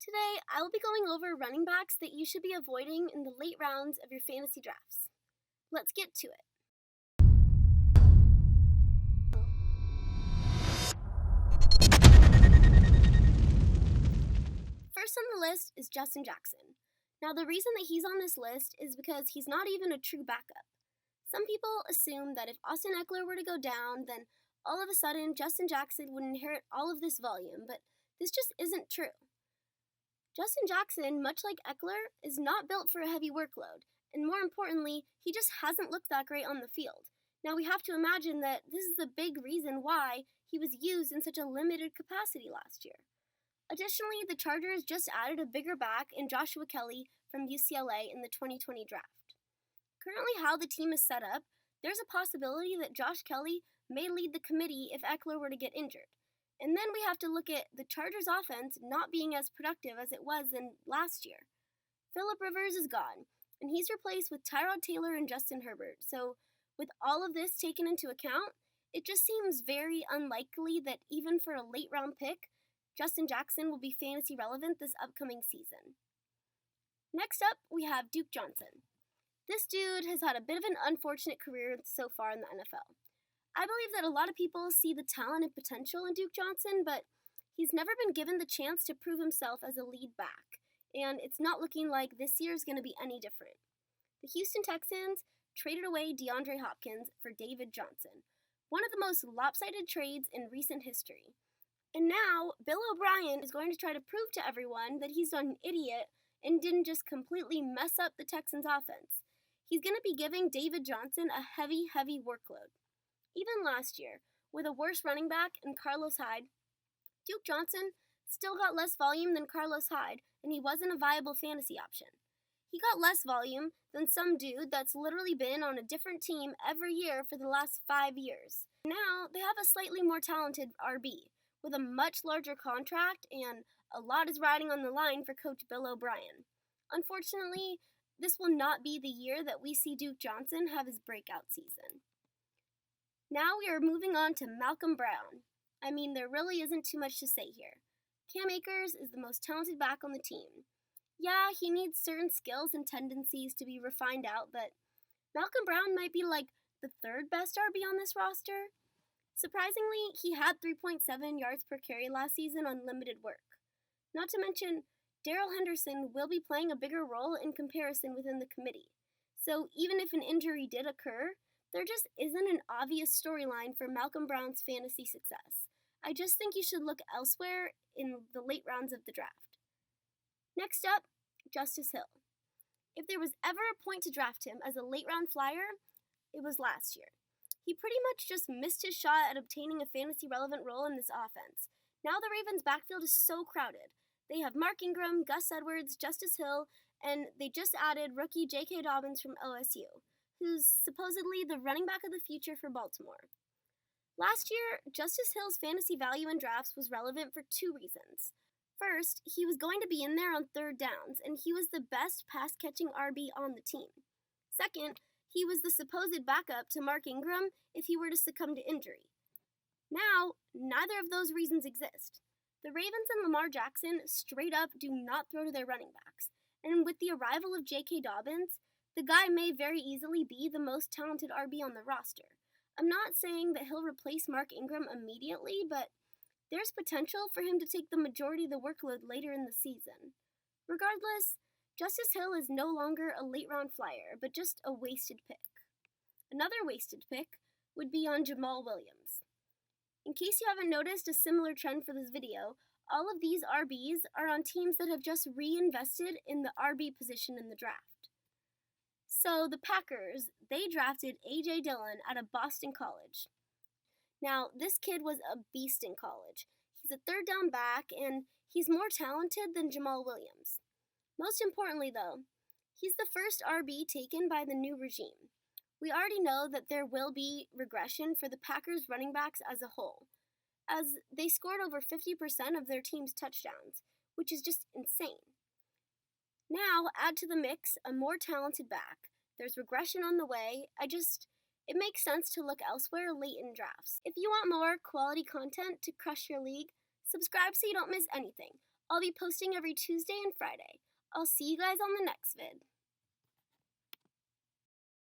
Today, I will be going over running backs that you should be avoiding in the late rounds of your fantasy drafts. Let's get to it. First on the list is Justin Jackson. Now, the reason that he's on this list is because he's not even a true backup. Some people assume that if Austin Ekeler were to go down, then all of a sudden Justin Jackson would inherit all of this volume, but this just isn't true. Justin Jackson, much like Ekeler, is not built for a heavy workload, and more importantly, he just hasn't looked that great on the field. Now we have to imagine that this is the big reason why he was used in such a limited capacity last year. Additionally, the Chargers just added a bigger back in Joshua Kelly from UCLA in the 2020 draft. Currently, how the team is set up, there's a possibility that Josh Kelly may lead the committee if Ekeler were to get injured. And then we have to look at the Chargers' offense not being as productive as it was in last year. Phillip Rivers is gone, and he's replaced with Tyrod Taylor and Justin Herbert. So, with all of this taken into account, it just seems very unlikely that even for a late round pick, Justin Jackson will be fantasy relevant this upcoming season. Next up, we have Duke Johnson. This dude has had a bit of an unfortunate career so far in the NFL. I believe that a lot of people see the talent and potential in Duke Johnson, but he's never been given the chance to prove himself as a lead back, and it's not looking like this year is going to be any different. The Houston Texans traded away DeAndre Hopkins for David Johnson, one of the most lopsided trades in recent history. And now, Bill O'Brien is going to try to prove to everyone that he's not an idiot and didn't just completely mess up the Texans' offense. He's going to be giving David Johnson a heavy workload. Even last year, with a worse running back in Carlos Hyde, Duke Johnson still got less volume than Carlos Hyde, and he wasn't a viable fantasy option. He got less volume than some dude that's literally been on a different team every year for the last 5 years. Now, they have a slightly more talented RB, with a much larger contract, and a lot is riding on the line for Coach Bill O'Brien. Unfortunately, this will not be the year that we see Duke Johnson have his breakout season. Now we are moving on to Malcom Brown. I mean, there really isn't too much to say here. Cam Akers is the most talented back on the team. Yeah, he needs certain skills and tendencies to be refined out, but Malcom Brown might be like the third best RB on this roster. Surprisingly, he had 3.7 yards per carry last season on limited work. Not to mention, Darrell Henderson will be playing a bigger role in comparison within the committee. So even if an injury did occur, there just isn't an obvious storyline for Malcom Brown's fantasy success. I just think you should look elsewhere in the late rounds of the draft. Next up, Justice Hill. If there was ever a point to draft him as a late round flyer, it was last year. He pretty much just missed his shot at obtaining a fantasy relevant role in this offense. Now the Ravens' backfield is so crowded. They have Mark Ingram, Gus Edwards, Justice Hill, and they just added rookie J.K. Dobbins from OSU, who's supposedly the running back of the future for Baltimore. Last year, Justice Hill's fantasy value in drafts was relevant for two reasons. First, he was going to be in there on third downs, and he was the best pass-catching RB on the team. Second, he was the supposed backup to Mark Ingram if he were to succumb to injury. Now, neither of those reasons exist. The Ravens and Lamar Jackson straight up do not throw to their running backs, and with the arrival of J.K. Dobbins, the guy may very easily be the most talented RB on the roster. I'm not saying that he'll replace Mark Ingram immediately, but there's potential for him to take the majority of the workload later in the season. Regardless, Justice Hill is no longer a late-round flyer, but just a wasted pick. Another wasted pick would be on Jamall Williams. In case you haven't noticed a similar trend for this video, all of these RBs are on teams that have just reinvested in the RB position in the draft. So the Packers, they drafted A.J. Dillon out of Boston College. Now, this kid was a beast in college. He's a third down back, and he's more talented than Jamall Williams. Most importantly, though, he's the first RB taken by the new regime. We already know that there will be regression for the Packers running backs as a whole, as they scored over 50% of their team's touchdowns, which is just insane. Now, add to the mix a more talented back. There's regression on the way. It makes sense to look elsewhere late in drafts. If you want more quality content to crush your league, subscribe so you don't miss anything. I'll be posting every Tuesday and Friday. I'll see you guys on the next vid.